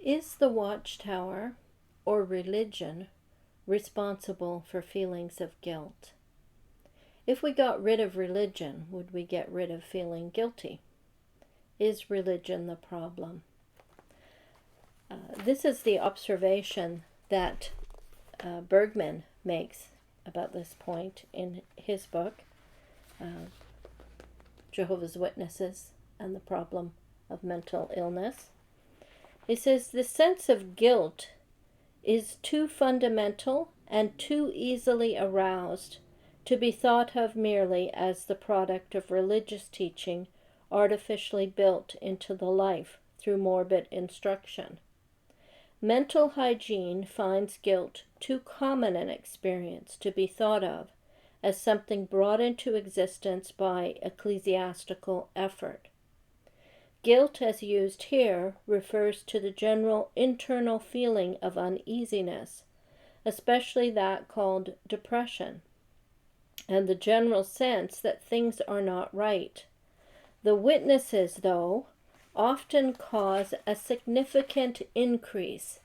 Is the Watchtower, or religion, responsible for feelings of guilt? If we got rid of religion, would we get rid of feeling guilty? Is religion the problem? This is the observation that Bergman makes about this point in his book, Jehovah's Witnesses and the Problem of Mental Illness. He says, the sense of guilt is too fundamental and too easily aroused to be thought of merely as the product of religious teaching artificially built into the life through morbid instruction. Mental hygiene finds guilt too common an experience to be thought of as something brought into existence by ecclesiastical effort. Guilt, as used here, refers to the general internal feeling of uneasiness, especially that called depression, and the general sense that things are not right. The witnesses, though, often cause a significant increase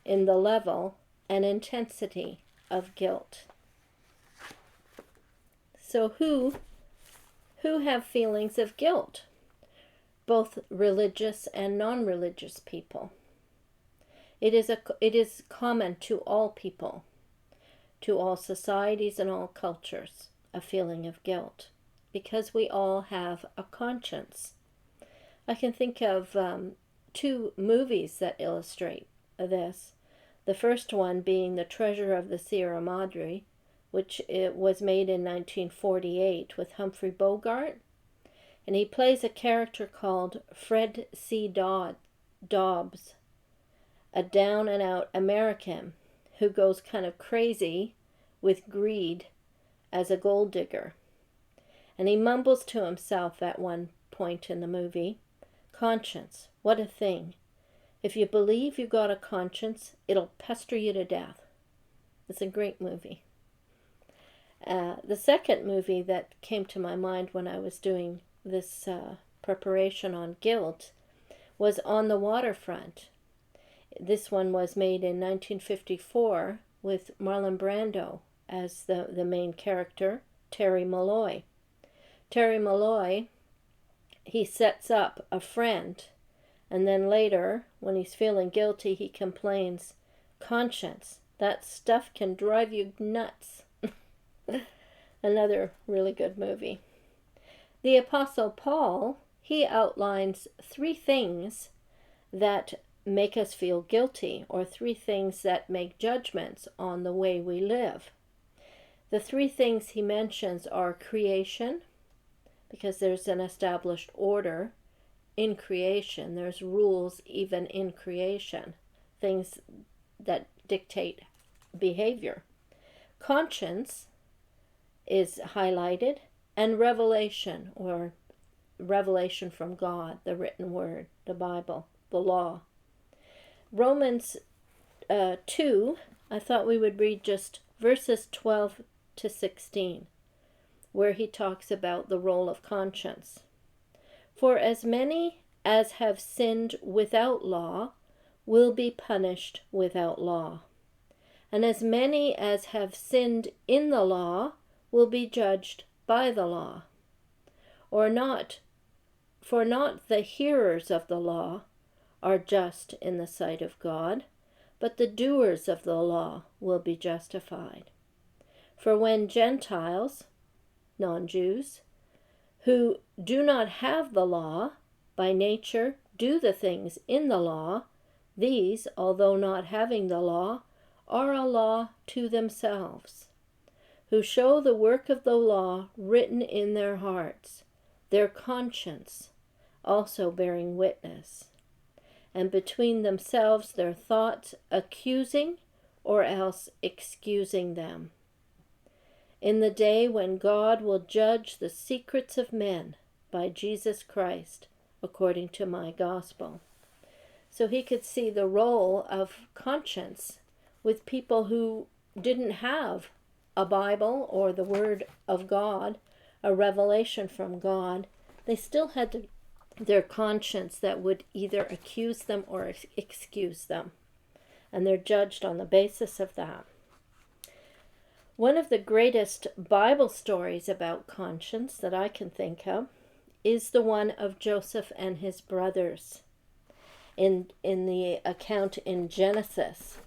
in the level and intensity of guilt. So who have feelings of guilt? Both religious and non-religious people. It is common to all people, to all societies and all cultures, a feeling of guilt, because we all have a conscience. I can think of two movies that illustrate this. The first one being The Treasure of the Sierra Madre, which it was made in 1948 with Humphrey Bogart. And he plays a character called Fred C. Dobbs, a down-and-out American who goes kind of crazy with greed as a gold digger. And he mumbles to himself at one point in the movie, conscience, what a thing. If you believe you got a conscience, it'll pester you to death. It's a great movie. The second movie that came to my mind when I was doing this preparation on guilt was On the Waterfront. This one was made in 1954 with Marlon Brando as the main character, Terry Malloy. Terry Malloy, he sets up a friend, and then later, when he's feeling guilty, he complains, conscience, that stuff can drive you nuts. Another really good movie. The Apostle Paul, he outlines 3 things that make us feel guilty, or 3 things that make judgments on the way we live. The 3 things he mentions are creation, because there's an established order in creation. There's rules even in creation, things that dictate behavior. Conscience is highlighted, and revelation, or revelation from God, the written word, the Bible, the law. Romans 2, I thought we would read just verses 12 to 16, where he talks about the role of conscience. For as many as have sinned without law will be punished without law, and as many as have sinned in the law will be judged by the law. For not the hearers of the law are just in the sight of God, but the doers of the law will be justified. For when Gentiles, non-Jews, who do not have the law, by nature do the things in the law, these, although not having the law, are a law to themselves, who show the work of the law written in their hearts, their conscience also bearing witness, and between themselves their thoughts accusing or else excusing them. In the day when God will judge the secrets of men by Jesus Christ, according to my gospel. So he could see the role of conscience with people who didn't have a Bible or the Word of God, a revelation from God. They still had to their conscience that would either accuse them or excuse them. And they're judged on the basis of that. One of the greatest Bible stories about conscience that I can think of is the one of Joseph and his brothers in the account in Genesis.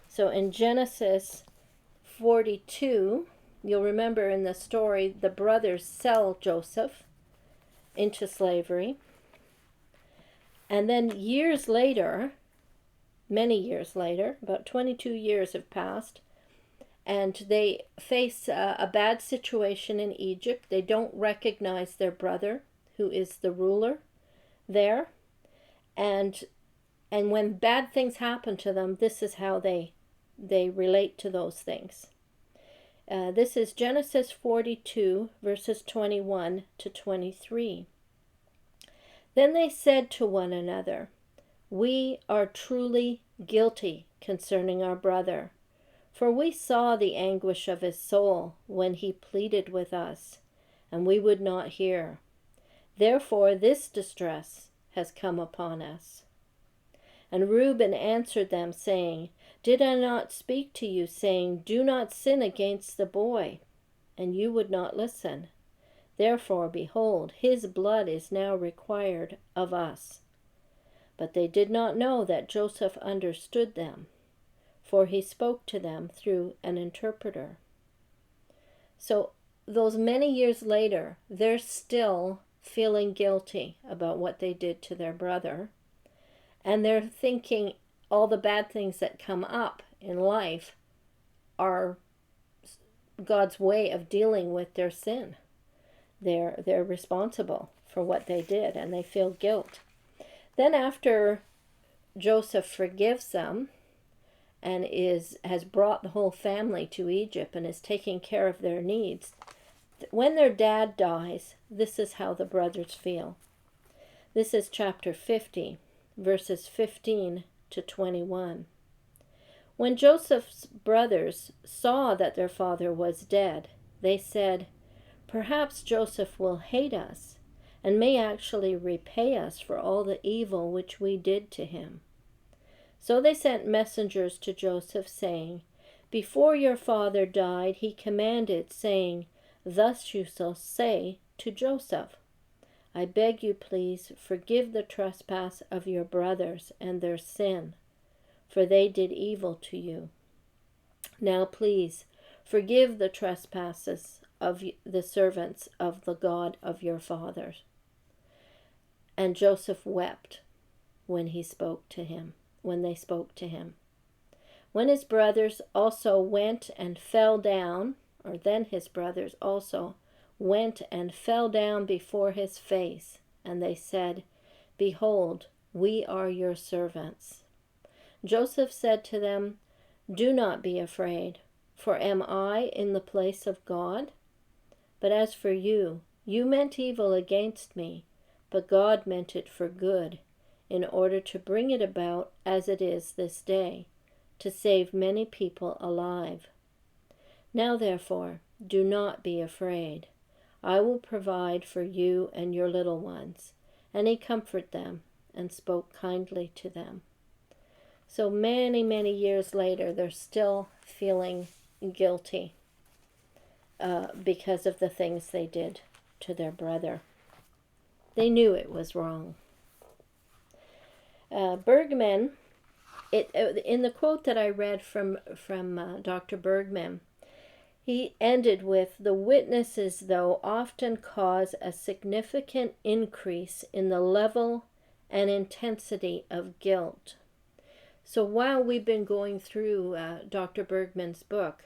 So in Genesis 42, you'll remember in the story, the brothers sell Joseph into slavery. And then years later, many years later, about 22 years have passed, and they face a bad situation in Egypt. They don't recognize their brother, who is the ruler there. And when bad things happen to them, this is how they relate to those things. This is Genesis 42, verses 21 to 23. Then they said to one another, "We are truly guilty concerning our brother, for we saw the anguish of his soul when he pleaded with us, and we would not hear. Therefore this distress has come upon us." And Reuben answered them, saying, "Did I not speak to you, saying, 'Do not sin against the boy'? And you would not listen. Therefore, behold, his blood is now required of us." But they did not know that Joseph understood them, for he spoke to them through an interpreter. So those many years later, they're still feeling guilty about what they did to their brother. And they're thinking all the bad things that come up in life are God's way of dealing with their sin. They're responsible for what they did, and they feel guilt. Then after Joseph forgives them and has brought the whole family to Egypt and is taking care of their needs, when their dad dies, this is how the brothers feel. This is chapter 50, verses 15 to 21. When Joseph's brothers saw that their father was dead, they said, "Perhaps Joseph will hate us and may actually repay us for all the evil which we did to him." So they sent messengers to Joseph, saying, "Before your father died, he commanded, saying, 'Thus you shall say to Joseph, I beg you, please, forgive the trespass of your brothers and their sin, for they did evil to you. Now please, forgive the trespasses of the servants of the God of your fathers.' And Joseph wept when they spoke to him. When his brothers also went and fell down, then his brothers also went and fell down before his face, and they said, 'Behold, we are your servants.' Joseph said to them, 'Do not be afraid, for am I in the place of God? But as for you, you meant evil against me, but God meant it for good, in order to bring it about as it is this day, to save many people alive. Now therefore, do not be afraid. I will provide for you and your little ones.' And he comforted them and spoke kindly to them." So many, many years later, they're still feeling guilty because of the things they did to their brother. They knew it was wrong. Bergman, in the quote that I read from Dr. Bergman, he ended with, "The witnesses, though, often cause a significant increase in the level and intensity of guilt." So while we've been going through Dr. Bergman's book,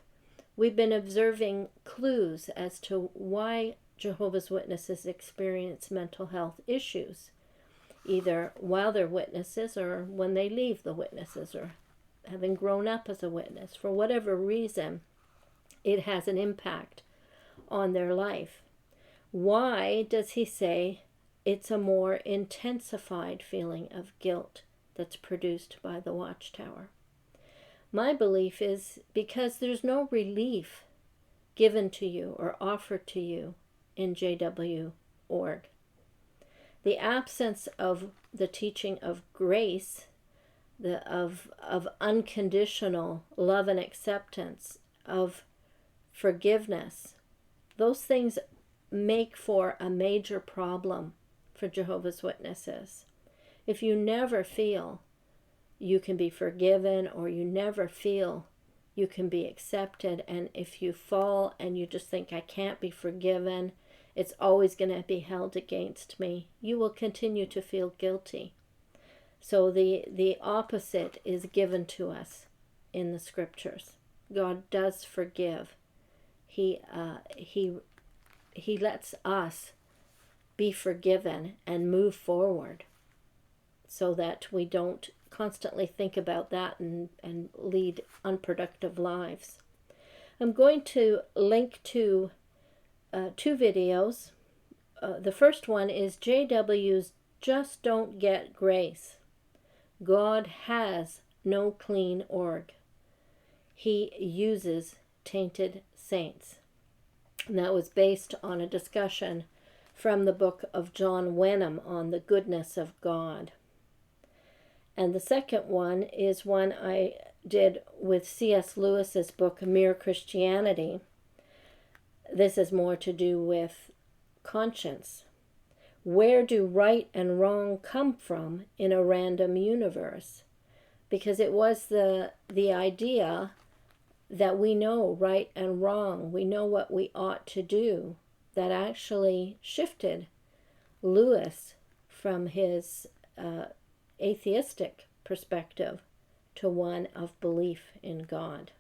we've been observing clues as to why Jehovah's Witnesses experience mental health issues, either while they're witnesses or when they leave the witnesses, or having grown up as a witness. For whatever reason, it has an impact on their life. Why does he say it's a more intensified feeling of guilt that's produced by the Watchtower? My belief is because there's no relief given to you or offered to you in JW.org. The absence of the teaching of grace, of unconditional love and acceptance, of forgiveness, those things make for a major problem for Jehovah's Witnesses. If you never feel you can be forgiven, or you never feel you can be accepted, and if you fall and you just think, I can't be forgiven, it's always going to be held against me, you will continue to feel guilty. So the opposite is given to us in the scriptures. God does forgive. He lets us be forgiven and move forward, so that we don't constantly think about that and lead unproductive lives. I'm going to link to 2 videos. The first one is JW's Just Don't Get Grace. God has no clean org. He uses tainted saints. And that was based on a discussion from the book of John Wenham on the goodness of God. And the second one is one I did with C.S. Lewis's book, Mere Christianity. This is more to do with conscience. Where do right and wrong come from in a random universe? Because it was the idea that we know right and wrong, we know what we ought to do, that actually shifted Lewis from his atheistic perspective to one of belief in God.